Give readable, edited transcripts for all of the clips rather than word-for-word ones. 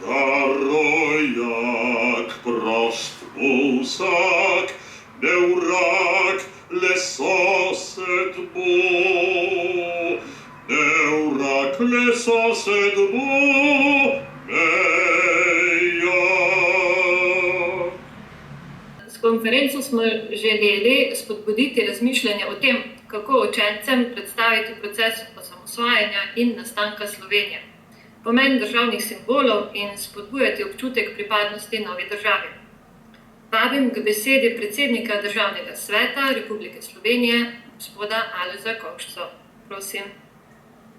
Da rojak prost vsak, ne vrak le sosed bo. Ne vrak le sosed bo, meja. S konferenco smo želeli spodbuditi razmišljanje o tem, kako učencem predstaviti proces osamosvajanja in nastanka Slovenije, pomen državnih simbolov in spodbujati občutek pripadnosti novi državi. Vabim k besedi predsednika Državnega sveta Republike Slovenije, gospoda Alojza Kovšco. Prosim.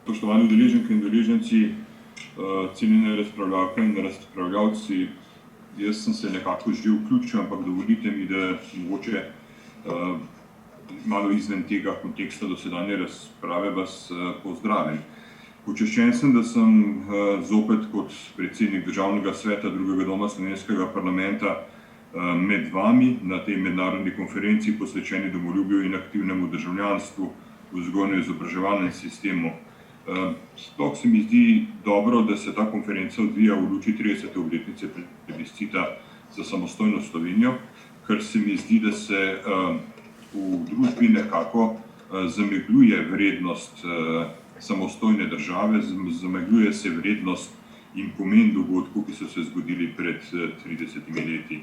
Spoštovani udeleženke in udeleženci, cenjene razpravljavke in razpravljavci, jaz sem se nekako že vključil, ampak dovolite mi, da mogoče malo izven tega konteksta dosedanje razprave vas pozdravim. Počaščen sem, da sem zopet kot predsednik Državnega sveta drugega doma slovenskega parlamenta med vami na tej mednarodni konferenci posvečeni domoljubju in aktivnemu državljanstvu v vzgojno-izobraževalnem sistemu. Sploh se mi zdi dobro, da se ta konferenca odvija v luči 30. obletnice plebiscita za samostojno Slovenijo, ker se mi zdi, da se v družbi nekako zamegljuje vrednost samostojne države, zamegljuje se vrednost in pomen dogodkov, ki so se zgodili pred 30 leti.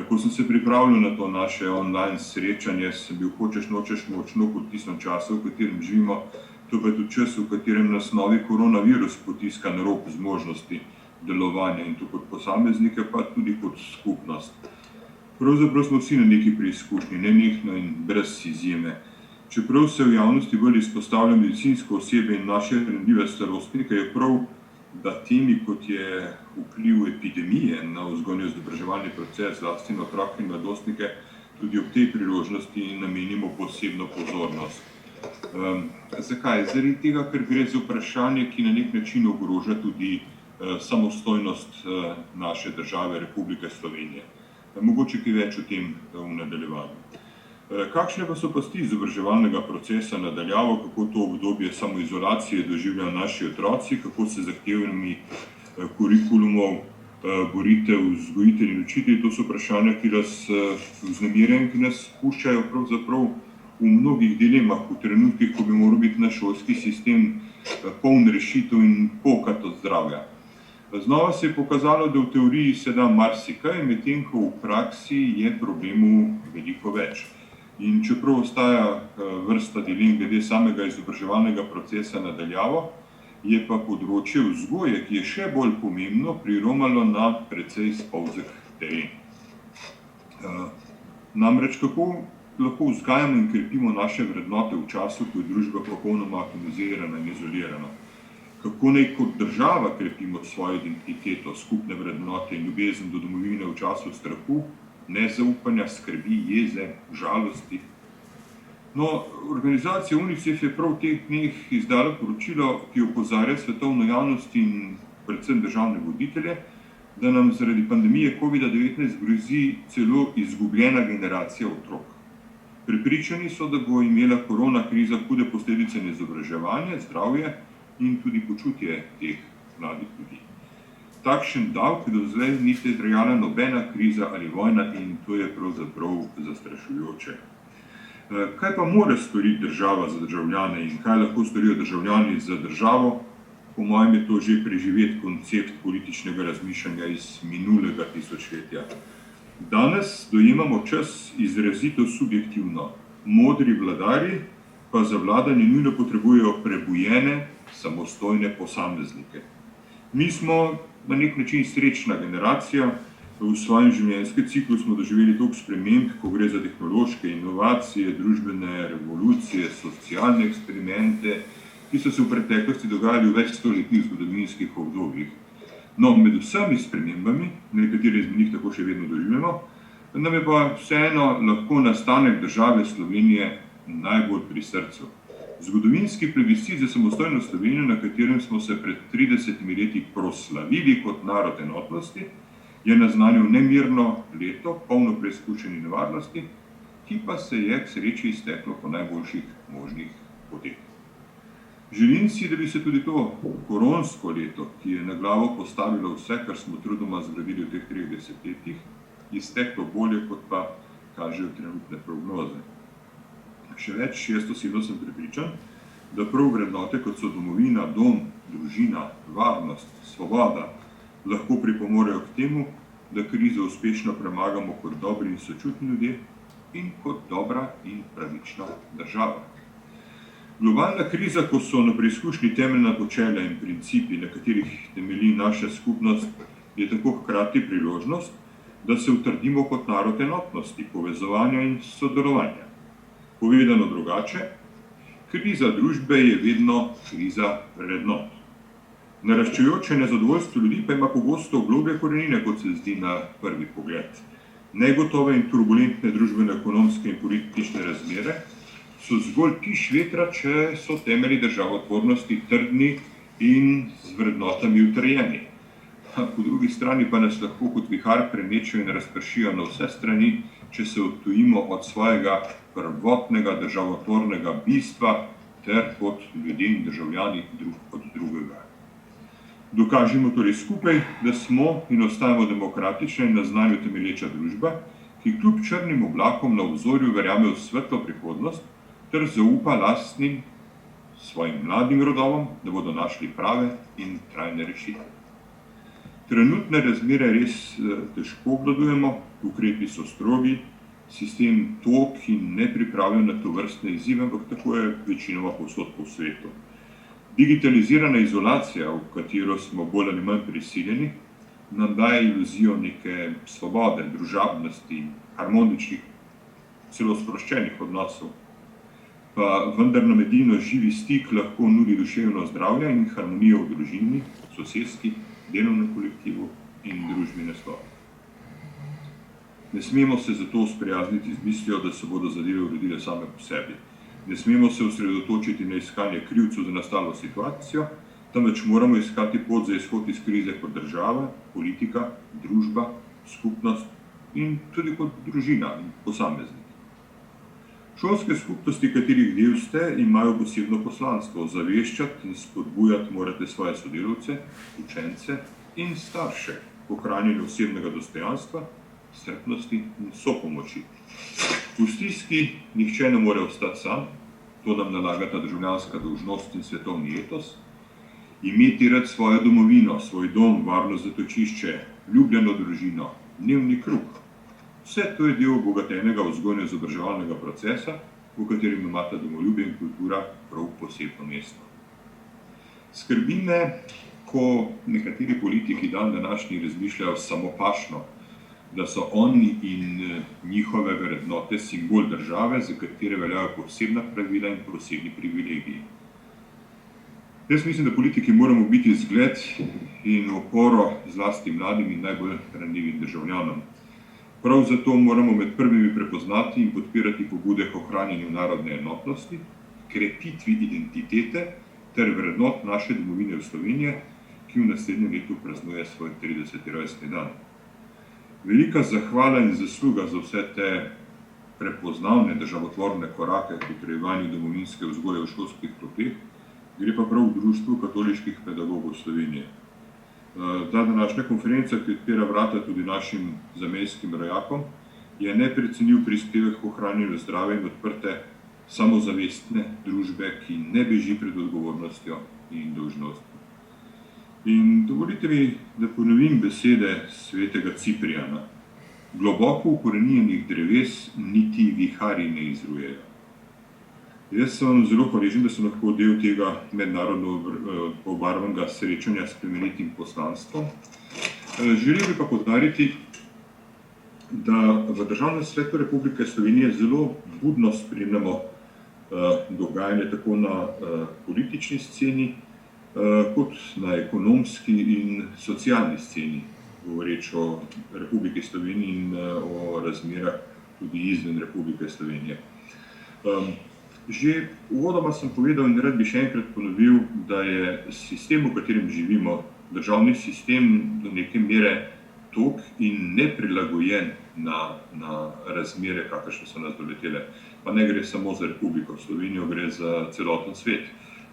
Ko sem se pripravljal na to naše online srečanje, sem bil hočeš nočeš močno potisnjen času, v katerem živimo, to pa je tudi čas, v katerem nas novi koronavirus potiska na rob zmožnosti delovanja in to kot posameznike, pa tudi kot skupnost. Pravzaprav smo vsi na neki preizkušnji, nenehno in brez izjeme. Čeprav se v javnosti bolj izpostavlja medicinsko osebje in naše ranljive starostnike, je prav, da temi, kot je vpliv epidemije na vzgojno-izobraževalni proces, zlasti na otroke in mladostnike, tudi ob tej priložnosti namenimo posebno pozornost. Zakaj? Zaradi tega, ker gre za vprašanje, ki na nek način ogroža tudi samostojnost naše države, Republike Slovenije. Mogoče kaj več o tem v nadaljevanju. Kakšne pa so pasti izobraževalnega procesa nadaljavo, kako to obdobje samoizolacije doživljajo naši otroci, kako se zahtevnimi kurikulumov borite vzgojitelji in učitelji, to so vprašanja, ki nas vznemirjajo in ki nas puščajo pravzaprav v mnogih dilemah, v trenutkih, ko bi moral biti naš šolski sistem poln rešitev in pokat od zdravja. Znova se je pokazalo, da v teoriji se da marsikaj, medtem ko v praksi je problemov veliko več. In čeprav ostaja vrsta dilem glede samega izobraževalnega procesa nadaljavo, je pa področje vzgoje, ki je še bolj pomembno, priromalo na precej spolzek teren. Namreč kako lahko vzgajamo in krepimo naše vrednote v času, ko je družba popolnoma atomizirana in izolirana? Kako naj kot država krepimo svojo identiteto, skupne vrednote in ljubezen do domovine v času strahu, nezaupanja, skrbi, jeze, žalosti? No, organizacija UNICEF je prav v teh dneh izdala poročilo, ki opozarja svetovno javnost in predvsem državne voditelje, da nam zaradi pandemije COVID-19 grozi celo izgubljena generacija otrok. Prepričani so, da bo imela korona kriza hude posledice na izobraževanje, zdravje in tudi počutje teh mladih ljudi. Takšen davek doslej ni terjala nobena kriza ali vojna in to je pravzaprav zastrašujoče. Kaj pa mora storiti država za državljane in kaj lahko storijo državljani za državo? Po mojem je to že preživet koncept političnega razmišljanja iz minulega tisočletja. Danes dojemamo čas izrazito subjektivno. Modri vladarji pa za vladanje nujno potrebujejo prebujene, samostojne posameznike. Mi smo na nek način srečna generacija, v svojem življenjskem ciklu smo doživeli toliko sprememb, ko gre za tehnološke inovacije, družbene revolucije, socialne eksperimente, ki so se v preteklosti dogajali v več stoletnih zgodovinskih obdobjih. No, med vsemi spremembami, nekatere izmed njih tako še vedno doživljamo, nam je pa vseeno lahko nastanek države Slovenije najbolj pri srcu. Zgodovinski plebiscit za samostojno Slovenijo, na katerem smo se pred 30 leti proslavili kot narod enotnosti, je naznanil nemirno leto, polno preizkušenj in nevarnosti, ki pa se je k sreči izteklo po najboljših možnih poteh. Želim si, da bi se tudi to koronsko leto, ki je na glavo postavilo vse, kar smo trudoma zgradili v teh 3 desetletjih, izteklo bolje, kot pa kažejo trenutne prognoze. Še več, jaz osebno sem prepričan, da prav vrednote, kot so domovina, dom, družina, varnost, svoboda, lahko pripomorejo k temu, da krizo uspešno premagamo kot dobri in sočutni ljudje in kot dobra in pravična država. Globalna kriza, ko so na preizkušnji temeljna načela in principi, na katerih temelji naša skupnost, je tako hkrati priložnost, da se utrdimo kot narod enotnosti, povezovanja in sodelovanja. Povedano drugače, kriza družbe je vedno kriza vrednot. Naraščajoče nezadovoljstvo ljudi pa ima pogosto globlje korenine, kot se zdi na prvi pogled. Negotove in turbulentne družbeno-ekonomske in politične razmere so zgolj kiš vetra, če so temelji državotvornosti trdni in z vrednotami utrjeni. Po drugi strani pa nas lahko kot vihar premečejo in razpršijo na vse strani, če se odtujimo od svojega prvotnega državotvornega bistva ter kot ljudje in državljani drug od drugega. Dokažimo torej skupaj, da smo in ostajamo demokratična in na znanju temelječa družba, ki kljub črnim oblakom na obzorju verjame v svetlo prihodnost ter zaupa lastnim svojim mladim rodovom, da bodo našli prave in trajne rešitve. Trenutne razmere res težko obvladujemo, ukrepi so strogi, sistem tog in ne pripravljen na tovrstne izzive, ampak tako je večinoma povsod po svetu. Digitalizirana izolacija, v katero smo bolj ali manj prisiljeni, nam daje iluzijo neke svobode, družabnosti, harmoničnih, celo sproščenih odnosov. Pa vendar nam edino živi stik lahko nudi duševno zdravje in harmonijo v družini, sosedski, delovnem kolektivu in družbi nasploh. Ne smemo se zato sprijazniti z mislijo, da se bodo zadeve uredile same po sebi. Ne smemo se osredotočiti na iskanje krivcev za nastalo situacijo, temveč moramo iskati pot za izhod iz krize kot država, politika, družba, skupnost in tudi kot družina in posameznik. Šolske skupnosti, katerih del ste, imajo posebno poslanstvo. Zaveščati in spodbujati morate svoje sodelavce, učence in starše k ohranjanju osebnega dostojanstva, strpnosti in sopomoči. V stiski nihče ne more ostati sam, to nam nalagata državljanska dolžnost in svetovni etos. Imeti rad svojo domovino, svoj dom, varno zatočišče, ljubljeno družino, dnevni kruh. Vse to je del obogatenega vzgojno-izobraževalnega procesa, v katerem imata domoljubje in kultura prav posebno mesto. Skrbi me, ko nekateri politiki dan današnji razmišljajo samopašno, da so oni in njihove vrednote simbol države, za katere veljajo posebna pravila in posebni privilegiji. Jaz mislim, da politiki moramo biti zgled in oporo zlasti mladim in najbolj ranljivim državljanom. Prav zato moramo med prvimi prepoznati in podpirati pobude k ohranjanju narodne enotnosti, krepitvi identitete ter vrednot naše domovine v Sloveniji, ki v naslednjem letu praznuje svoj 30. rojstni dan. Velika zahvala in zasluga za vse te prepoznavne državotvorne korake k utrjevanju domovinske vzgoje v šolskih klopeh gre pa prav v Društvu katoliških pedagogov Slovenije. Ta današnja konferenca, ki odpira vrata tudi našim zamejskim rojakom, je neprecenljiv prispevek k ohranjanju zdrave in odprte samozavestne družbe, ki ne beži pred odgovornostjo in dolžnostjo. In dovolite mi, da ponovim besede svetega Ciprijana. Globoko ukoreninjenih dreves niti viharji ne izrujejo. Jaz sem zelo hvaležen, da sem lahko del tega mednarodno obarvanega srečanja s plemenitim poslanstvom. Želel bi pa poudariti, da v Državnem svetu Republike Slovenije zelo budno spremljamo dogajanje tako na politični sceni, kot na ekonomski in socialni sceni, govoreč o Republiki Sloveniji in o razmerah tudi izven Republike Slovenije. Že uvodoma sem povedal in rad bi še enkrat ponovil, da je sistem, v katerem živimo, državni sistem do neke mere tog in neprilagojen na razmere, kakršne so nas doletele. Pa ne gre samo za Republiko Slovenijo, gre za celoten svet.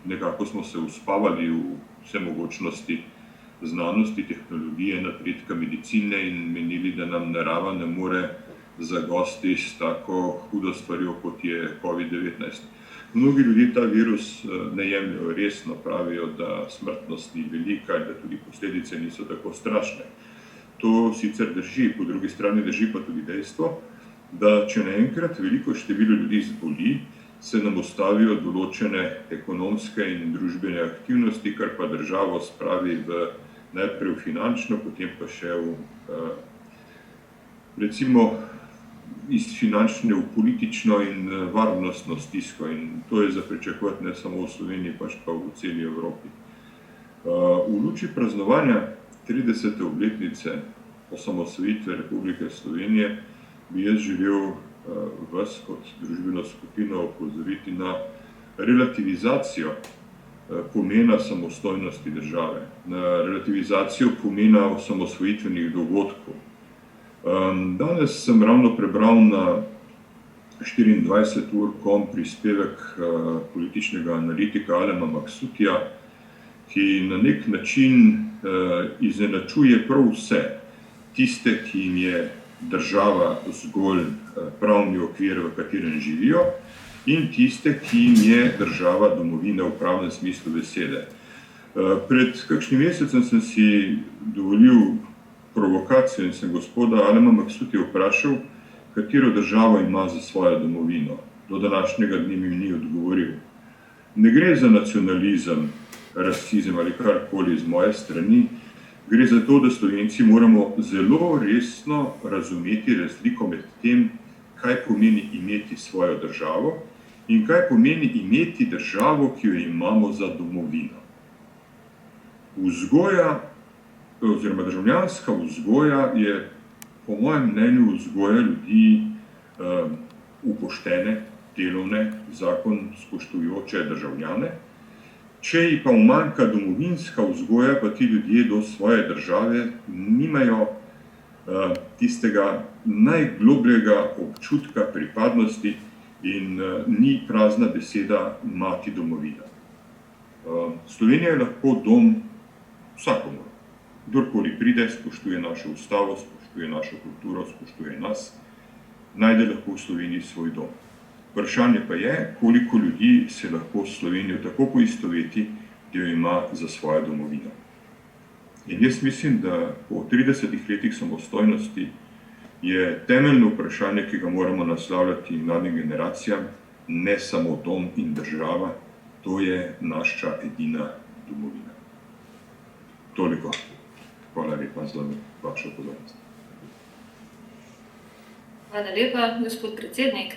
nekako smo se uspavali v vse mogočnosti znanosti, tehnologije, napredka medicine in menili, da nam narava ne more zagosti s tako hudo stvarjo, kot je COVID-19. Mnogi ljudje ta virus ne jemljajo resno, pravijo, da smrtnost ni velika in da tudi posledice niso tako strašne. To sicer drži, po drugi strani drži pa tudi dejstvo, da če naenkrat veliko število ljudi zboli, se nam ustavijo določene ekonomske in družbene aktivnosti, kar pa državo spravi najprej v finančno, potem pa še recimo iz finančne v politično in varnostno stisko, in to je za pričakovati ne samo v Sloveniji, pač pa v celi Evropi. V luči praznovanja 30. obletnice osamosvojitve Republike Slovenije bi jaz želel vas kot družbeno skupino opozoriti na relativizacijo pomena samostojnosti države, na relativizacijo pomena osamosvojitvenih dogodkov. Danes sem ravno prebral na 24ur.com prispevek političnega analitika Alema Maksutija, ki na nek način izenačuje prav vse, tiste, ki jim je država zgolj pravni okvir, v katerem živijo, in tiste, ki jim je država domovina v pravnem smislu besede. Pred kakšnim mesecem sem si dovolil provokacijo in sem gospoda Alema Maksutija vprašal, katero državo ima za svojo domovino. Do današnjega dne mi ni odgovoril. Ne gre za nacionalizem, rasizem ali karkoli z moje strani, gre za to, da Slovenci moramo zelo resno razumeti razliko med tem, kaj pomeni imeti svojo državo in kaj pomeni imeti državo, ki jo imamo za domovino. Vzgoja oziroma državljanska vzgoja je po mojem mnenju vzgoja ljudi v poštene, delovne, zakon spoštujoče državljane. Če ji pa umanjka domovinska vzgoja, pa ti ljudje do svoje države nimajo tistega najglobljega občutka pripadnosti in ni prazna beseda mati domovina. Slovenija je lahko dom vsakomur. Kdorkoli pride, spoštuje našo ustavo, spoštuje našo kulturo, spoštuje nas, najde lahko v Sloveniji svoj dom. Vprašanje pa je, koliko ljudi se lahko s Slovenijo tako poistoveti, da jo ima za svojo domovino. In jaz mislim, da po 30 letih samostojnosti je temeljno vprašanje, ki ga moramo naslavljati mladim generacijam, ne samo dom in država, to je naša edina domovina. Toliko. Hvala lepa za vašo pozornost. Hvala lepa, gospod predsednik.